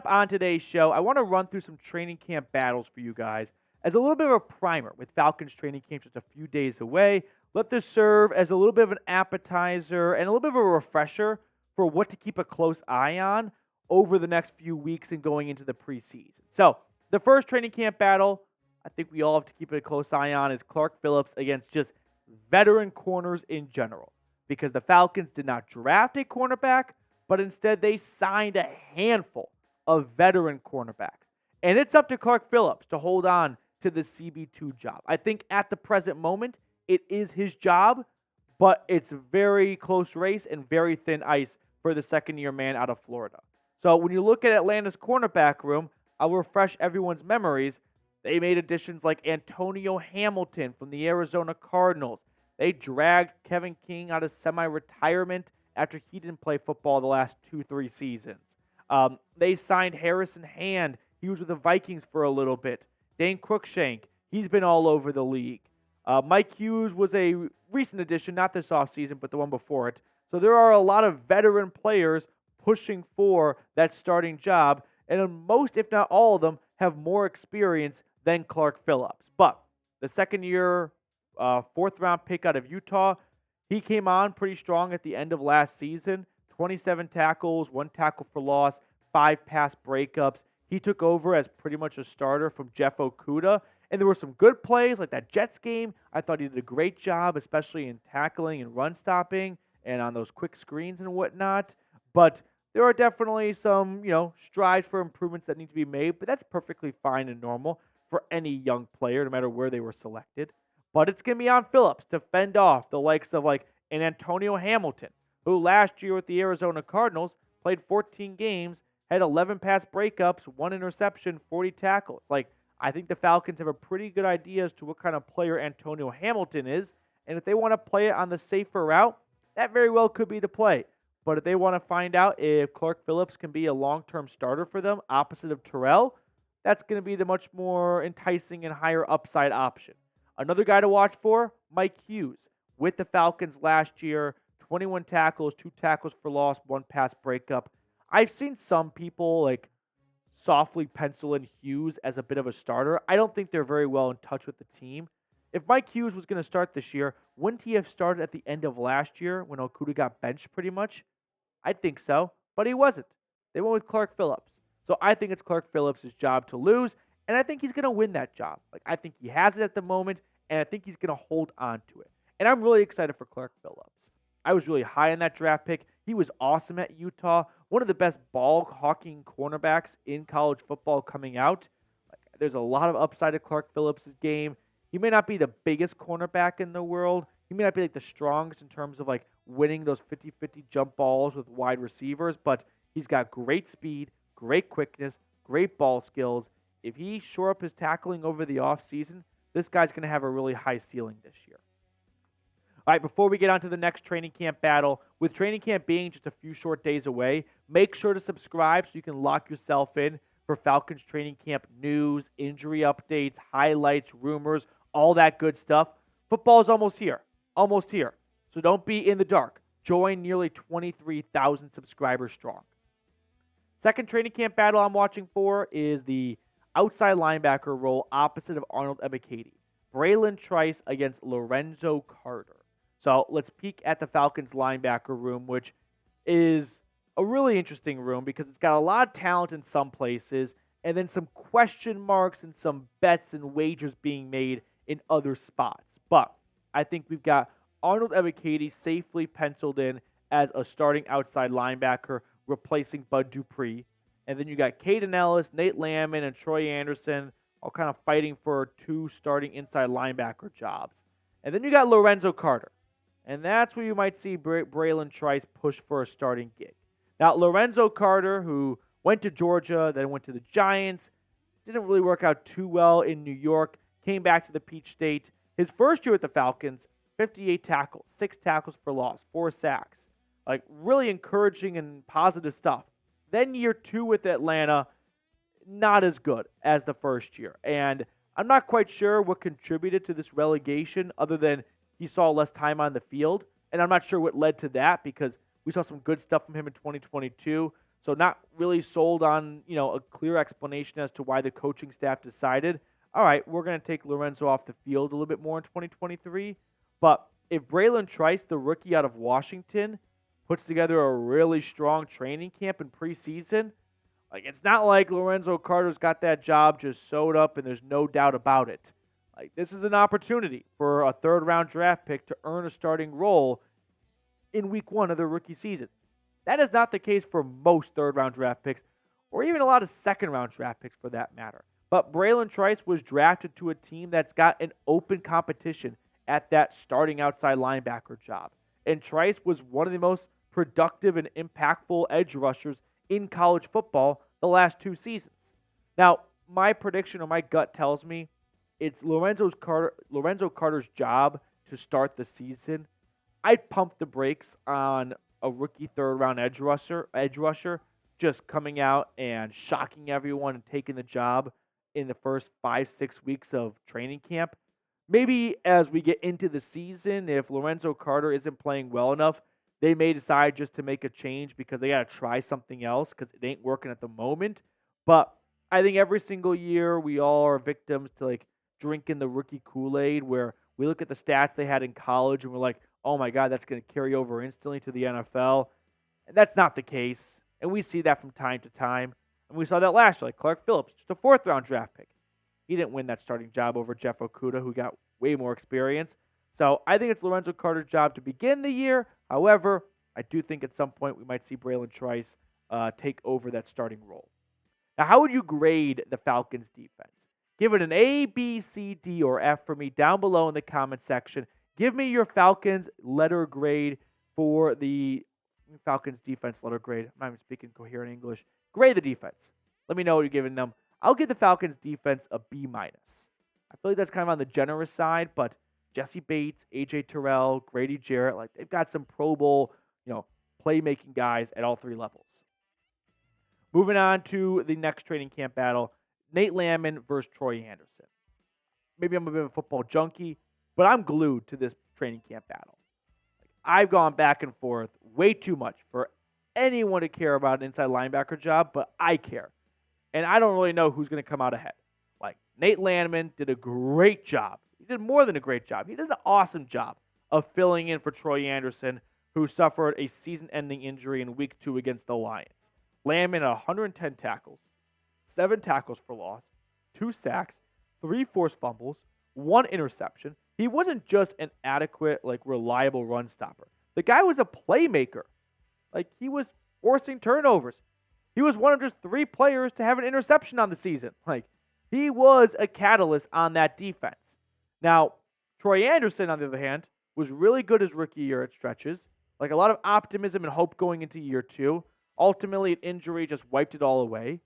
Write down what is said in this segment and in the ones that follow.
up on today's show, I want to run through some training camp battles for you guys as a little bit of a primer with Falcons training camp just a few days away. Let this serve as a little bit of an appetizer and a little bit of a refresher for what to keep a close eye on over the next few weeks and going into the preseason. So, the first training camp battle I think we all have to keep a close eye on is Clark Phillips against just veteran corners in general, because the Falcons did not draft a cornerback, but instead they signed a handful of veteran cornerbacks. And it's up to Clark Phillips to hold on to the CB2 job. I think at the present moment, it is his job, but it's a very close race and very thin ice for the second-year man out of Florida. So when you look at Atlanta's cornerback room, I'll refresh everyone's memories. They made additions like Antonio Hamilton from the Arizona Cardinals. They dragged Kevin King out of semi-retirement after he didn't play football the last 2-3 seasons. They signed Harrison Hand. He was with the Vikings for a little bit. Dane Cruikshank, he's been all over the league. Mike Hughes was a recent addition, not this offseason, but the one before it. So there are a lot of veteran players pushing for that starting job, and most, if not all of them, have more experience than Clark Phillips. But the second-year, fourth-round pick out of Utah, he came on pretty strong at the end of last season. 27 tackles, 1 tackle for loss, 5 pass breakups. He took over as pretty much a starter from Jeff Okudah. And there were some good plays, like that Jets game. I thought he did a great job, especially in tackling and run stopping and on those quick screens and whatnot. But there are definitely some, strides for improvements that need to be made. But that's perfectly fine and normal for any young player, no matter where they were selected. But it's going to be on Phillips to fend off the likes of like an Antonio Hamilton, who last year with the Arizona Cardinals played 14 games, had 11 pass breakups, 1 interception, 40 tackles. I think the Falcons have a pretty good idea as to what kind of player Antonio Hamilton is, and if they want to play it on the safer route, that very well could be the play. But if they want to find out if Clark Phillips can be a long-term starter for them, opposite of Terrell, that's going to be the much more enticing and higher upside option. Another guy to watch for, Mike Hughes. With the Falcons last year, 21 tackles, 2 tackles for loss, 1 pass breakup. I've seen some people softly pencil in Hughes as a bit of a starter. I don't think they're very well in touch with the team. If Mike Hughes was going to start this year, wouldn't he have started at the end of last year when Okudah got benched pretty much? I think so, but he wasn't. They went with Clark Phillips. So I think it's Clark Phillips' job to lose, and I think he's going to win that job. I think he has it at the moment, and I think he's going to hold on to it. And I'm really excited for Clark Phillips. I was really high on that draft pick. He was awesome at Utah. One of the best ball-hawking cornerbacks in college football coming out. There's a lot of upside to Clark Phillips' game. He may not be the biggest cornerback in the world. He may not be the strongest in terms of winning those 50-50 jump balls with wide receivers, but he's got great speed, great quickness, great ball skills. If he shore up his tackling over the offseason, this guy's going to have a really high ceiling this year. All right, before we get on to the next training camp battle, with training camp being just a few short days away, make sure to subscribe so you can lock yourself in for Falcons training camp news, injury updates, highlights, rumors, all that good stuff. Football's almost here. Almost here. So don't be in the dark. Join nearly 23,000 subscribers strong. Second training camp battle I'm watching for is the outside linebacker role opposite of Arnold Ebiketie. Bralen Trice against Lorenzo Carter. So let's peek at the Falcons linebacker room, which is a really interesting room because it's got a lot of talent in some places and then some question marks and some bets and wagers being made in other spots. But I think we've got Arnold Ebiketie safely penciled in as a starting outside linebacker replacing Bud Dupree. And then you got Caden Ellis, Nate Landman, and Troy Andersen all kind of fighting for 2 starting inside linebacker jobs. And then you got Lorenzo Carter. And that's where you might see Bralen Trice push for a starting gig. Now, Lorenzo Carter, who went to Georgia, then went to the Giants, didn't really work out too well in New York, came back to the Peach State. His first year with the Falcons, 58 tackles, 6 tackles for loss, 4 sacks. Really encouraging and positive stuff. Then year 2 with Atlanta, not as good as the first year. And I'm not quite sure what contributed to this relegation other than he saw less time on the field. And I'm not sure what led to that because we saw some good stuff from him in 2022. So not really sold on, a clear explanation as to why the coaching staff decided, all right, we're going to take Lorenzo off the field a little bit more in 2023. But if Bralen Trice, the rookie out of Washington, puts together a really strong training camp in preseason, like, it's not like Lorenzo Carter's got that job just sewed up and there's no doubt about it. Like, this is an opportunity for a third-round draft pick to earn a starting role in week one of the rookie season. That is not the case for most third-round draft picks, or even a lot of second-round draft picks for that matter. But Bralen Trice was drafted to a team that's got an open competition at that starting outside linebacker job. And Trice was one of the most productive and impactful edge rushers in college football the last 2 seasons. Now, my prediction or my gut tells me it's Lorenzo Carter's job to start the season. I'd pump the brakes on a rookie third-round edge rusher just coming out and shocking everyone and taking the job in the first 5-6 weeks of training camp. Maybe as we get into the season, if Lorenzo Carter isn't playing well enough, they may decide just to make a change because they got to try something else because it ain't working at the moment. But I think every single year we all are victims to drinking the rookie Kool-Aid where we look at the stats they had in college and we're like, oh my God, that's going to carry over instantly to the NFL. And that's not the case. And we see that from time to time. And we saw that last year, like Clark Phillips, just a 4th-round draft pick. He didn't win that starting job over Jeff Okudah, who got way more experience. So I think it's Lorenzo Carter's job to begin the year. However, I do think at some point we might see Bralen Trice take over that starting role. Now, how would you grade the Falcons defense? Give it an A, B, C, D, or F for me down below in the comment section. Give me your Falcons letter grade for the Falcons defense letter grade. I'm not even speaking coherent English. Grade the defense. Let me know what you're giving them. I'll give the Falcons defense a B-. I feel like that's kind of on the generous side, but Jesse Bates, A.J. Terrell, Grady Jarrett, they've got some Pro Bowl, playmaking guys at all 3 levels. Moving on to the next training camp battle, Nate Landman versus Troy Andersen. Maybe I'm a bit of a football junkie, but I'm glued to this training camp battle. I've gone back and forth way too much for anyone to care about an inside linebacker job, but I care. And I don't really know who's going to come out ahead. Nate Landman did a great job. He did more than a great job. He did an awesome job of filling in for Troy Andersen, who suffered a season-ending injury in Week 2 against the Lions. Landman had 110 tackles, 7 tackles for loss, 2 sacks, 3 forced fumbles, 1 interception. He wasn't just an adequate, reliable run stopper. The guy was a playmaker. He was forcing turnovers. He was one of just 3 players to have an interception on the season. He was a catalyst on that defense. Now, Troy Andersen, on the other hand, was really good his rookie year at stretches. A lot of optimism and hope going into year 2. Ultimately, an injury just wiped it all away.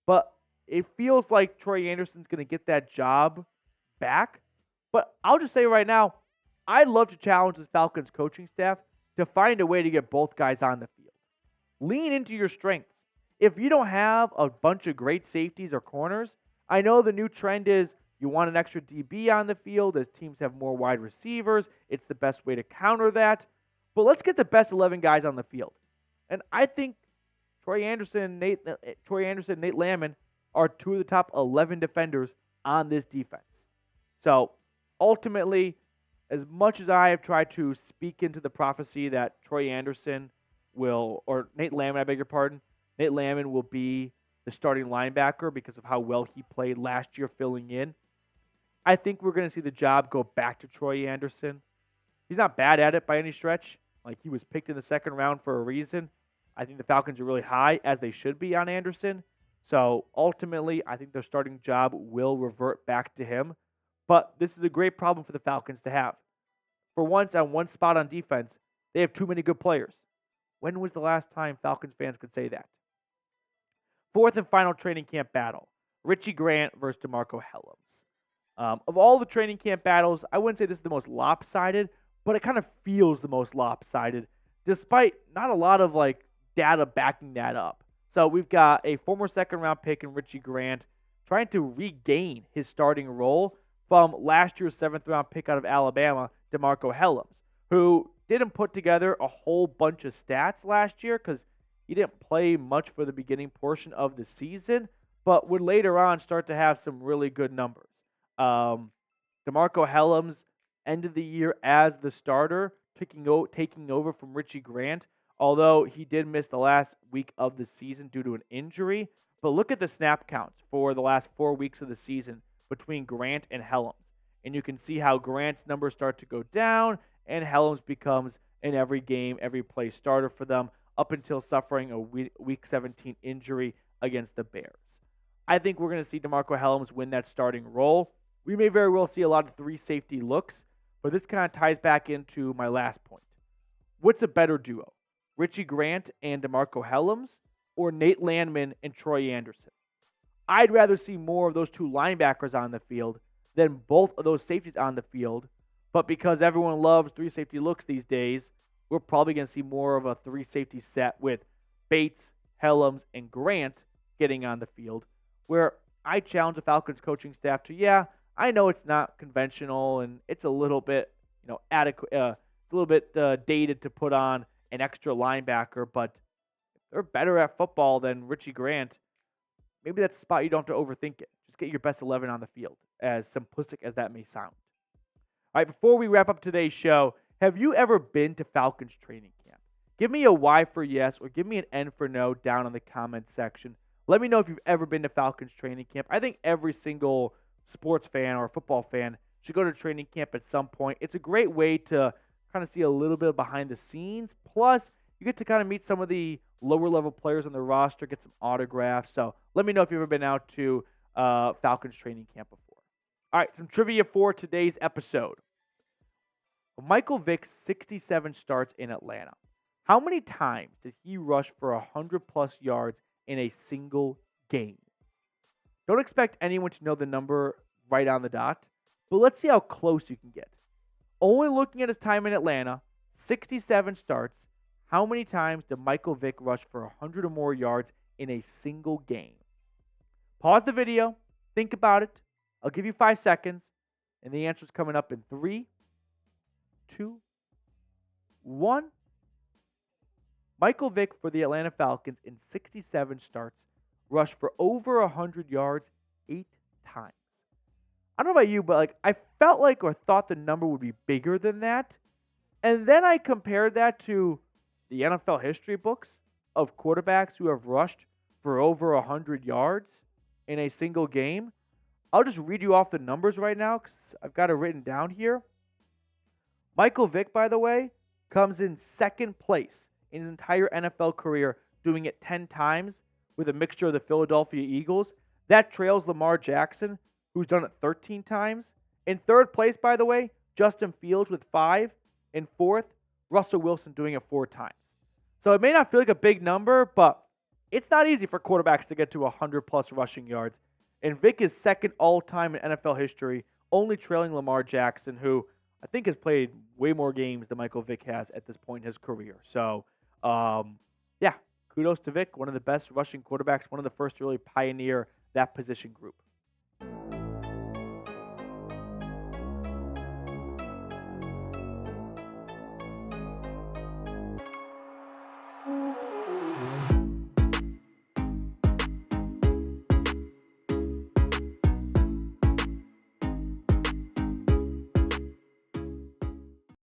But it feels like Troy Andersen's going to get that job back. But I'll just say right now, I'd love to challenge the Falcons coaching staff to find a way to get both guys on the field. Lean into your strengths. If you don't have a bunch of great safeties or corners, I know the new trend is you want an extra DB on the field as teams have more wide receivers. It's the best way to counter that. But let's get the best 11 guys on the field. And I think Troy Andersen, Nate Landman are 2 of the top 11 defenders on this defense. So ultimately, as much as I have tried to speak into the prophecy that Troy Andersen Nate Landman will be the starting linebacker because of how well he played last year filling in, I think we're going to see the job go back to Troy Andersen. He's not bad at it by any stretch. He was picked in the 2nd round for a reason. I think the Falcons are really high, as they should be, on Andersen. So ultimately, I think their starting job will revert back to him. But this is a great problem for the Falcons to have. For once, on one spot on defense, they have too many good players. When was the last time Falcons fans could say that? 4th and final training camp battle, Richie Grant versus DeMarcco Hellams. Of all the training camp battles, I wouldn't say this is the most lopsided, but it kind of feels the most lopsided, despite not a lot of data backing that up. So we've got a former 2nd-round pick in Richie Grant trying to regain his starting role from last year's 7th-round pick out of Alabama, DeMarcco Hellams, who didn't put together a whole bunch of stats last year because He didn't play much for the beginning portion of the season, but would later on start to have some really good numbers. Um, DeMarcco Hellams ended the year as the starter, taking over from Richie Grant, although he did miss the last week of the season due to an injury. But look at the snap counts for the last 4 weeks of the season between Grant and Hellams. And you can see how Grant's numbers start to go down, and Hellams becomes an every game, every play starter for them up until suffering a week 17 injury against the Bears. I think we're going to see DeMarcco Hellams win that starting role. We may very well see a lot of 3 safety looks, but this kind of ties back into my last point. What's a better duo, Richie Grant and DeMarcco Hellams, or Nate Landman and Troy Andersen? I'd rather see more of those 2 linebackers on the field than both of those safeties on the field, but because everyone loves 3 safety looks these days, we're probably going to see more of a 3 safety set with Bates, Hellams, and Grant getting on the field, where I challenge the Falcons coaching staff to, I know it's not conventional and it's a little bit, adequate. It's a little bit dated to put on an extra linebacker, but if they're better at football than Richie Grant, maybe that's a spot you don't have to overthink it. Just get your best 11 on the field, as simplistic as that may sound. All right, before we wrap up today's show, have you ever been to Falcons training camp? Give me a Y for yes or give me an N for no down in the comments section. Let me know if you've ever been to Falcons training camp. I think every single sports fan or football fan should go to training camp at some point. It's a great way to kind of see a little bit behind the scenes. Plus, you get to kind of meet some of the lower level players on the roster, get some autographs. So let me know if you've ever been out to Falcons training camp before. All right, some trivia for today's episode. Michael Vick's 67 starts in Atlanta. How many times did he rush for 100-plus yards in a single game? Don't expect anyone to know the number right on the dot, but let's see how close you can get. Only looking at his time in Atlanta, 67 starts, how many times did Michael Vick rush for 100 or more yards in a single game? Pause the video, think about it. I'll give you 5 seconds, and the answer's coming up in 3, 2, 1. Michael Vick for the Atlanta Falcons in 67 starts rushed for over 100 yards 8 times. I don't know about you, but I felt like or thought the number would be bigger than that. And then I compared that to the NFL history books of quarterbacks who have rushed for over 100 yards in a single game. I'll just read you off the numbers right now because I've got it written down here. Michael Vick, by the way, comes in second place in his entire NFL career, doing it 10 times with a mixture of the Philadelphia Eagles. That trails Lamar Jackson, who's done it 13 times. In third place, by the way, Justin Fields with 5. In fourth, Russell Wilson doing it 4 times. So it may not feel like a big number, but it's not easy for quarterbacks to get to 100-plus rushing yards. And Vick is second all-time in NFL history, only trailing Lamar Jackson, who I think has played way more games than Michael Vick has at this point in his career. So, kudos to Vick, one of the best rushing quarterbacks, one of the first to really pioneer that position group.